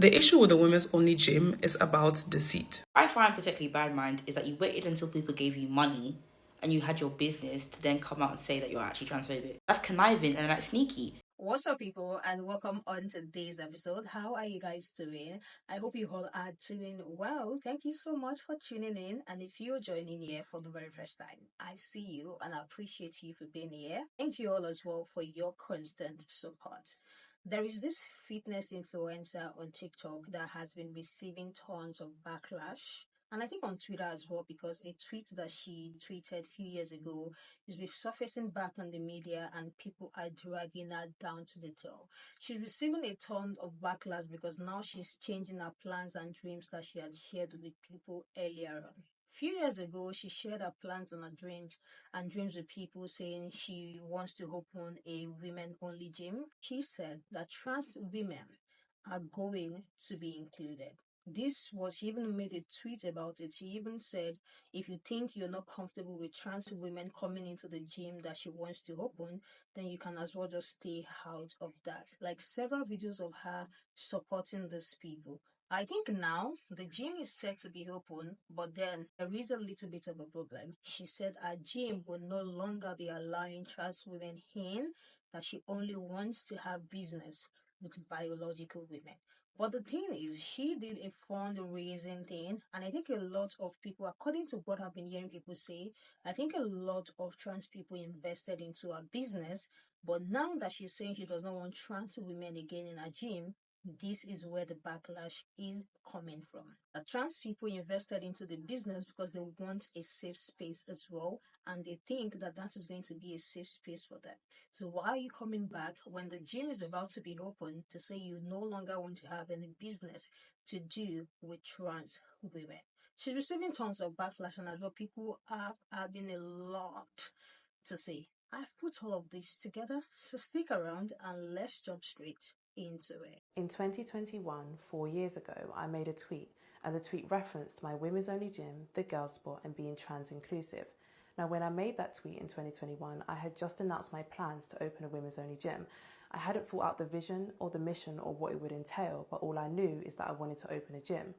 The issue with the women's only gym is about deceit. I find particularly bad mind is that you waited until people gave you money and you had your business to then come out and say that you're actually transphobic. That's conniving and that's sneaky. What's up, people, and welcome on to today's episode. How are you guys doing? I hope you all are doing well. Thank you so much for tuning in. And if you're joining here for the very first time, I see you and I appreciate you for being here. Thank you all as well for your constant support. There is this fitness influencer on TikTok that has been receiving tons of backlash. And I think on Twitter as well, because a tweet that she tweeted a few years ago is surfacing back on the media and people are dragging her down to the tail. She's receiving a ton of backlash because now she's changing her plans and dreams that she had shared with people earlier on. A few years ago, she shared her plans and her dreams with people, saying she wants to open a women-only gym. She said that trans women are going to be included. She even made a tweet about it. She even said, if you think you're not comfortable with trans women coming into the gym that she wants to open, then you can as well just stay out of that. Like several videos of her supporting these people. I think now the gym is set to be open, but then there is a little bit of a problem. She said her gym will no longer be allowing trans women in, that she only wants to have business with biological women. But the thing is, she did a fundraising thing, and I think a lot of people, according to what I've been hearing people say, I think a lot of trans people invested into her business. But now that she's saying she does not want trans women again in her gym, this is where the backlash is coming from. The trans people invested into the business because they want a safe space as well, and they think that that is going to be a safe space for them. So why are you coming back when the gym is about to be open to say you no longer want to have any business to do with trans women? She's receiving tons of backlash, and as well, people are having a lot to say. I've put all of this together, so stick around and let's jump straight into it. In 2021, 4 years ago, I made a tweet, and the tweet referenced my women's only gym, the Girls Spot, and being trans inclusive. Now, when I made that tweet in 2021, I had just announced my plans to open a women's only gym. I hadn't thought out the vision or the mission or what it would entail, but all I knew is that I wanted to open a gym.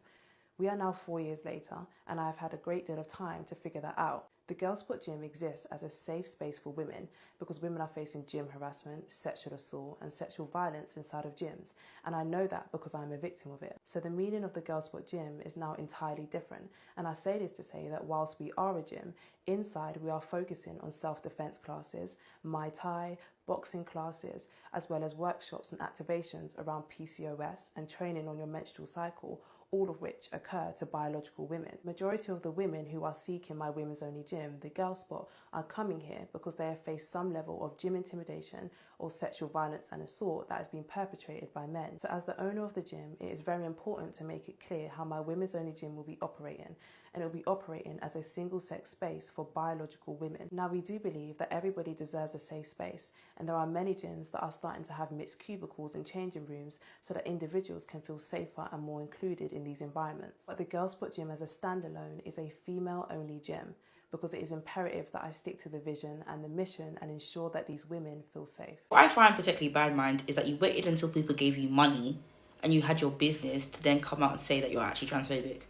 We are now 4 years later, and I have had a great deal of time to figure that out. The Girls Spot Gym exists as a safe space for women because women are facing gym harassment, sexual assault, and sexual violence inside of gyms, and I know that because I'm a victim of it. So the meaning of the Girls Spot Gym is now entirely different, and I say this to say that whilst we are a gym, inside we are focusing on self-defense classes, Muay Thai, boxing classes, as well as workshops and activations around PCOS and training on your menstrual cycle, all of which occur to biological women. Majority of the women who are seeking my women's only gym, the Girls Spot, are coming here because they have faced some level of gym intimidation or sexual violence and assault that has been perpetrated by men. So as the owner of the gym, it is very important to make it clear how my women's only gym will be operating, and it will be operating as a single-sex space for biological women. Now, we do believe that everybody deserves a safe space, and there are many gyms that are starting to have mixed cubicles and changing rooms so that individuals can feel safer and more included in these environments. But the Girls Spot Gym as a standalone is a female-only gym because it is imperative that I stick to the vision and the mission and ensure that these women feel safe. What I find particularly bad mind is that you waited until people gave you money and you had your business to then come out and say that you're actually transphobic.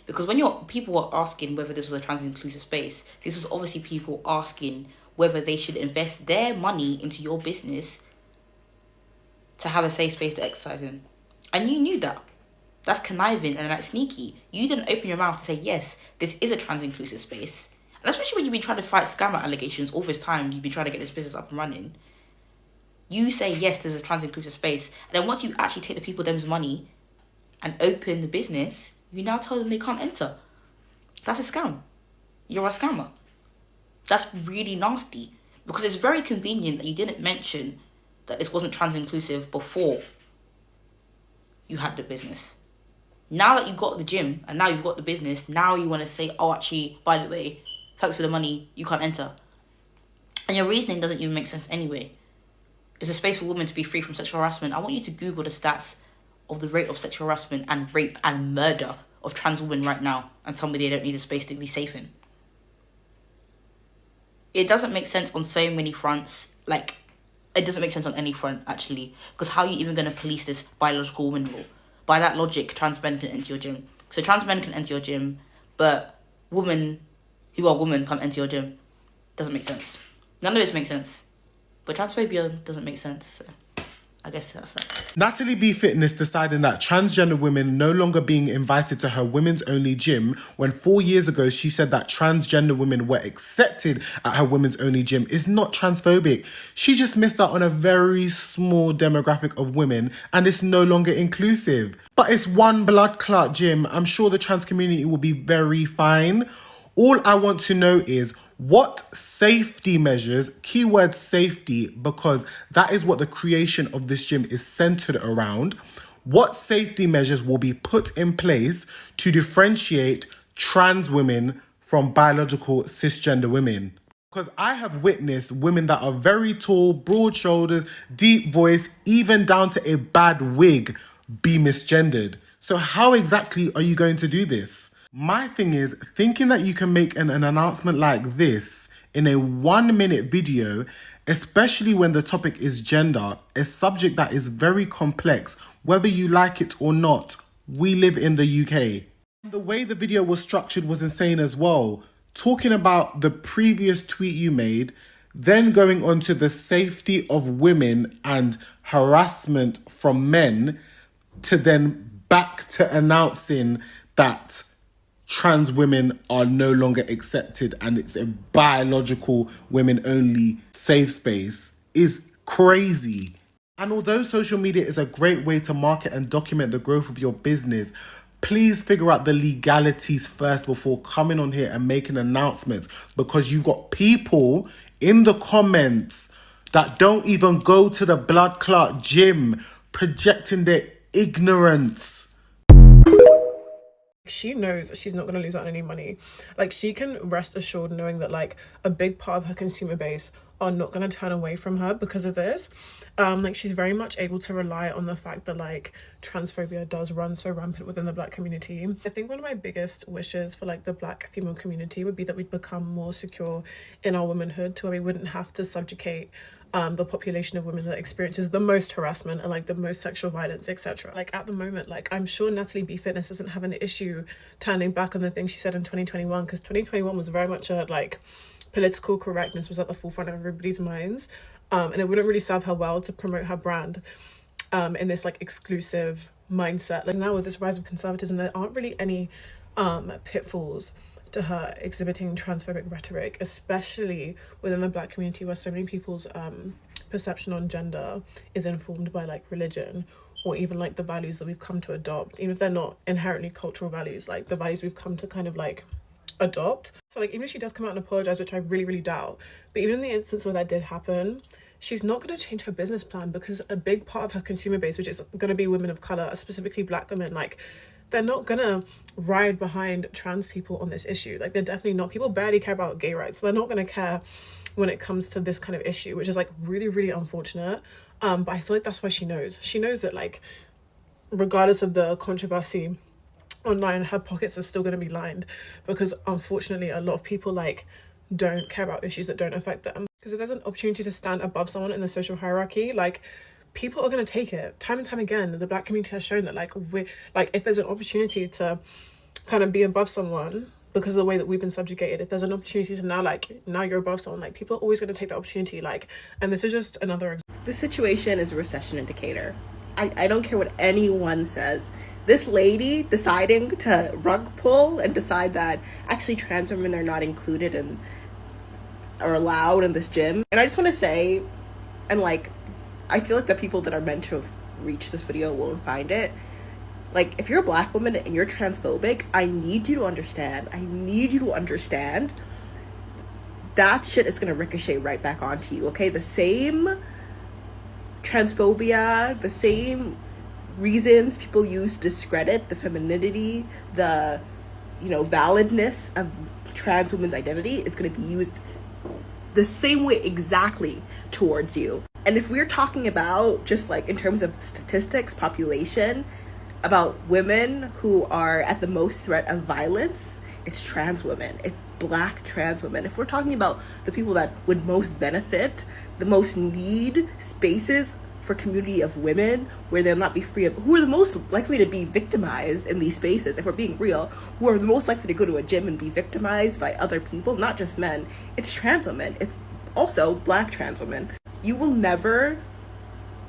Because when people were asking whether this was a trans-inclusive space, this was obviously people asking whether they should invest their money into your business to have a safe space to exercise in. And you knew that. That's conniving and that's sneaky. You didn't open your mouth to say, yes, this is a trans-inclusive space. And especially when you've been trying to fight scammer allegations all this time, you've been trying to get this business up and running. You say, yes, there's a trans-inclusive space. And then once you actually take the people them's money and open the business, you now tell them they can't enter. That's a scam. You're a scammer. That's really nasty. Because it's very convenient that you didn't mention that this wasn't trans-inclusive before you had the business. Now that you've got the gym and now you've got the business, now you want to say, oh, actually, by the way, thanks for the money, you can't enter. And your reasoning doesn't even make sense anyway. It's a space for women to be free from sexual harassment. I want you to Google the stats of the rate of sexual harassment and rape and murder of trans women right now and tell me they don't need a space to be safe in. It doesn't make sense on so many fronts. Like, it doesn't make sense on any front, actually. Because how are you even going to police this biological woman rule? by that logic, trans men can enter your gym. So trans men can enter your gym, but women who are women can't enter your gym. Doesn't make sense. None of this makes sense. But transphobia doesn't make sense. So I guess that's that. Natalie B Fitness deciding that transgender women no longer being invited to her women's only gym when 4 years ago she said that transgender women were accepted at her women's only gym is not transphobic. She just missed out on a very small demographic of women and it's no longer inclusive. But it's one blood clot gym. I'm sure the trans community will be very fine. All I want to know is what safety measures, keyword safety, because that is what the creation of this gym is centered around. What safety measures will be put in place to differentiate trans women from biological cisgender women? Because I have witnessed women that are very tall, broad shoulders, deep voice, even down to a bad wig, be misgendered. So how exactly are you going to do this? My thing is, thinking that you can make an announcement like this in a 1-minute video, especially when the topic is gender, a subject that is very complex, whether you like it or not. We live in the UK. The way the video was structured was insane as well. Talking about the previous tweet you made, then going on to the safety of women and harassment from men, to then back to announcing that trans women are no longer accepted and it's a biological women only safe space is crazy. And although social media is a great way to market and document the growth of your business, please figure out the legalities first before coming on here and making announcements, because you've got people in the comments that don't even go to the blood clot gym projecting their ignorance. She knows that she's not going to lose out on any money. Like, she can rest assured knowing that, like, a big part of her consumer base are not going to turn away from her because of this. Like, she's very much able to rely on the fact that, like, transphobia does run so rampant within the Black community. I think one of my biggest wishes for, like, the Black female community would be that we'd become more secure in our womanhood, to where we wouldn't have to subjugate the population of women that experiences the most harassment and like the most sexual violence, etc. Like, at the moment, like, I'm sure Natalie B Fitness doesn't have an issue turning back on the things she said in 2021, because 2021 was very much a, like, political correctness was at the forefront of everybody's minds, and it wouldn't really serve her well to promote her brand in this, like, exclusive mindset. Like, now with this rise of conservatism, there aren't really any pitfalls to her exhibiting transphobic rhetoric, especially within the Black community, where so many people's perception on gender is informed by, like, religion or even, like, the values that we've come to adopt, even if they're not inherently cultural values, like the values we've come to kind of, like, adopt. So, like, even if she does come out and apologize, which I really, really doubt, but even in the instance where that did happen, she's not going to change her business plan, because a big part of her consumer base, which is going to be women of color, specifically Black women, like, they're not gonna ride behind trans people on this issue. Like, they're definitely not. People barely care about gay rights. They're not gonna care when it comes to this kind of issue, which is, like, really, really unfortunate. But I feel like that's why she knows that, like, regardless of the controversy online, her pockets are still going to be lined, because unfortunately a lot of people, like, don't care about issues that don't affect them. Because if there's an opportunity to stand above someone in the social hierarchy, like, people are going to take it. Time and time again, the Black community has shown that, like, if there's an opportunity to kind of be above someone because of the way that we've been subjugated, if there's an opportunity to now you're above someone, like, people are always going to take that opportunity. Like, and this is just another example. This situation is a recession indicator. I don't care what anyone says. This lady deciding to rug pull and decide that actually trans women are not included and are allowed in this gym. And I just want to say, and, like, I feel like the people that are meant to have reached this video won't find it. Like, if you're a Black woman and you're transphobic, I need you to understand that shit is gonna ricochet right back onto you, okay? The same transphobia, the same reasons people use to discredit the femininity, the, you know, validness of trans women's identity is gonna be used the same way exactly towards you. And if we're talking about just, like, in terms of statistics, population, about women who are at the most threat of violence, it's trans women. It's Black trans women. If we're talking about the people that would most benefit, the most need spaces for community of women where they'll not be free of, who are the most likely to be victimized in these spaces, if we're being real, who are the most likely to go to a gym and be victimized by other people, not just men. It's trans women. It's also Black trans women. You will never,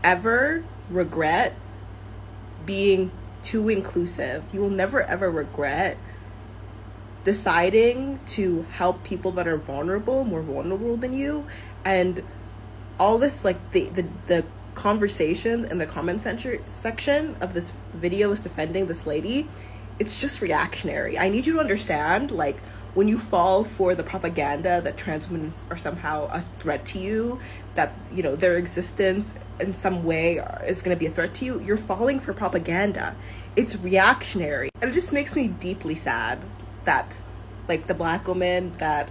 ever regret being too inclusive. You will never, ever regret deciding to help people that are more vulnerable than you. And all this, like the conversation in the comment section of this video is defending this lady. It's just reactionary. I need you to understand, like, when you fall for the propaganda that trans women are somehow a threat to you, that, you know, their existence in some way is going to be a threat to you, you're falling for propaganda. It's reactionary. And it just makes me deeply sad that, like, the Black women that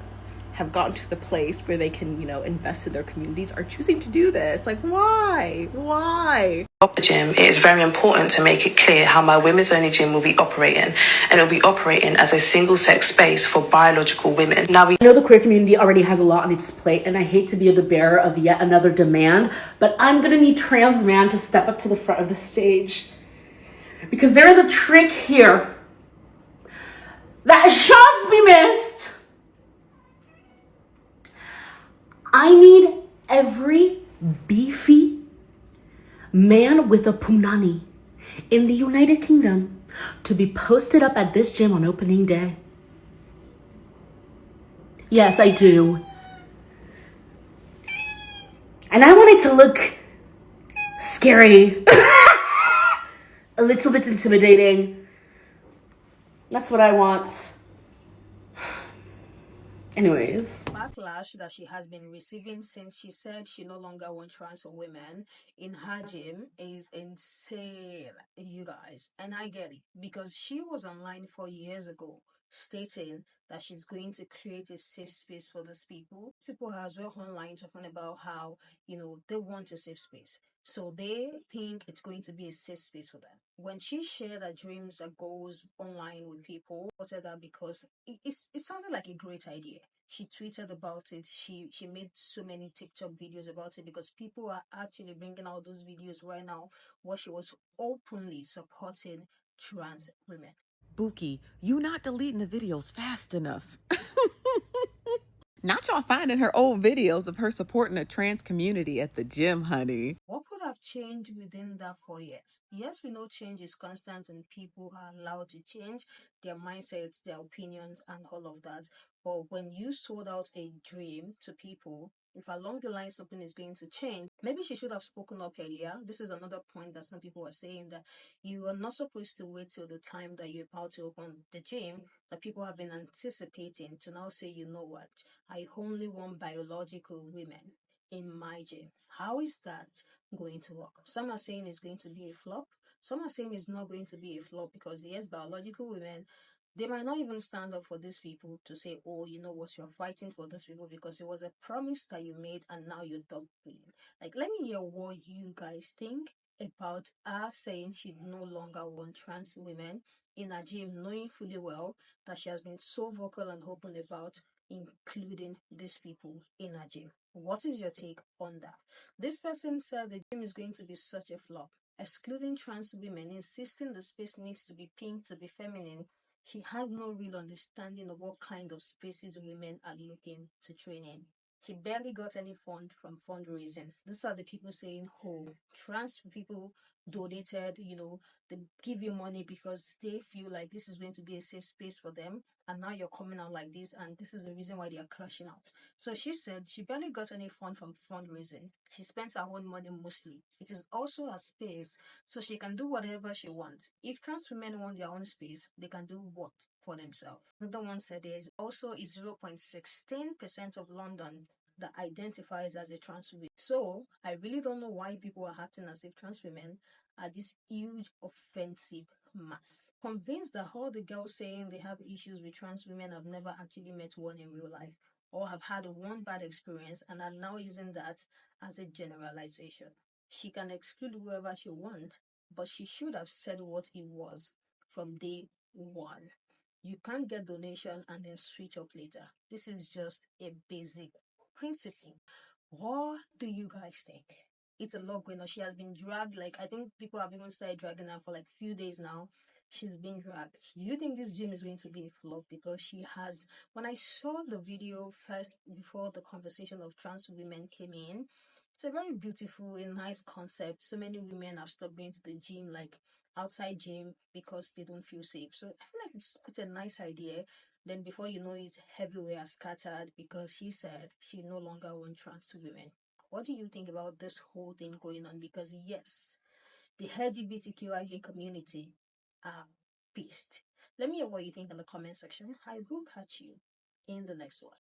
have gotten to the place where they can, you know, invest in their communities are choosing to do this. Like, why? The gym, it is very important to make it clear how my women's only gym will be operating, and it'll be operating as a single sex space for biological women. Now, we know the queer community already has a lot on its plate, and I hate to be the bearer of yet another demand, but I'm gonna need trans man to step up to the front of the stage, because there is a trick here that should be missed. I need every beefy man with a punani in the United Kingdom to be posted up at this gym on opening day. Yes, I do. And I want it to look scary, a little bit intimidating. That's what I want. Anyways. Backlash that she has been receiving since she said she no longer wants trans women in her gym is insane, you guys. And I get it, because she was online 4 years ago stating that she's going to create a safe space for those people. People are as well online talking about how, you know, they want a safe space. So they think it's going to be a safe space for them. When she shared her dreams, her goals online with people, I wanted that because it sounded like a great idea. She tweeted about it. She made so many TikTok videos about it because people are actually bringing out those videos right now where she was openly supporting trans women. Buki, you not deleting the videos fast enough. Not y'all finding her old videos of her supporting a trans community at the gym, honey. What could have changed within that 4 years? Yes, we know change is constant and people are allowed to change their mindsets, their opinions, and all of that. But when you sold out a dream to people, if along the line something is going to change, maybe she should have spoken up earlier. This is another point that some people are saying, that you are not supposed to wait till the time that you're about to open the gym, that people have been anticipating to now say, you know what, I only want biological women in my gym. How is that going to work? Some are saying it's going to be a flop. Some are saying it's not going to be a flop because, yes, biological women, they might not even stand up for these people to say, oh, you know what, you're fighting for these people because it was a promise that you made and now you're doubling. Like, let me hear what you guys think about her saying she no longer wants trans women in a gym, knowing fully well that she has been so vocal and open about including these people in a gym. What is your take on that? This person said the gym is going to be such a flop, excluding trans women, insisting the space needs to be pink to be feminine. She has no real understanding of what kind of spaces women are looking to train in. She barely got any fund from fundraising. These are the people saying, oh, trans people donated, you know, they give you money because they feel like this is going to be a safe space for them. And now you're coming out like this, and this is the reason why they are crashing out. So she said she barely got any fund from fundraising. She spent her own money mostly. It is also a space, so she can do whatever she wants. If trans women want their own space, they can do what for themselves. Another one said there is also a 0.16% of London that identifies as a trans woman. So I really don't know why people are acting as if trans women are this huge offensive mass. Convinced that all the girls saying they have issues with trans women have never actually met one in real life or have had one bad experience and are now using that as a generalization. She can exclude whoever she wants, but she should have said what it was from day one. You can't get donation and then switch up later. This is just a basic principle. What do you guys think? it's a lot going on. She has been dragged. Like, I think people have even started dragging her for like few days now. She's been dragged. Do you think this gym is going to be a flop? Because she has, when I saw the video first before the conversation of trans women came in, it's a very beautiful and nice concept. So many women have stopped going to the gym, like outside gym, because they don't feel safe. So I feel like it's a nice idea. Then before you know it, everywhere scattered because she said she no longer wants trans women. What do you think about this whole thing going on? Because yes, the LGBTQIA community are pissed. Let me know what you think in the comment section. I will catch you in the next one.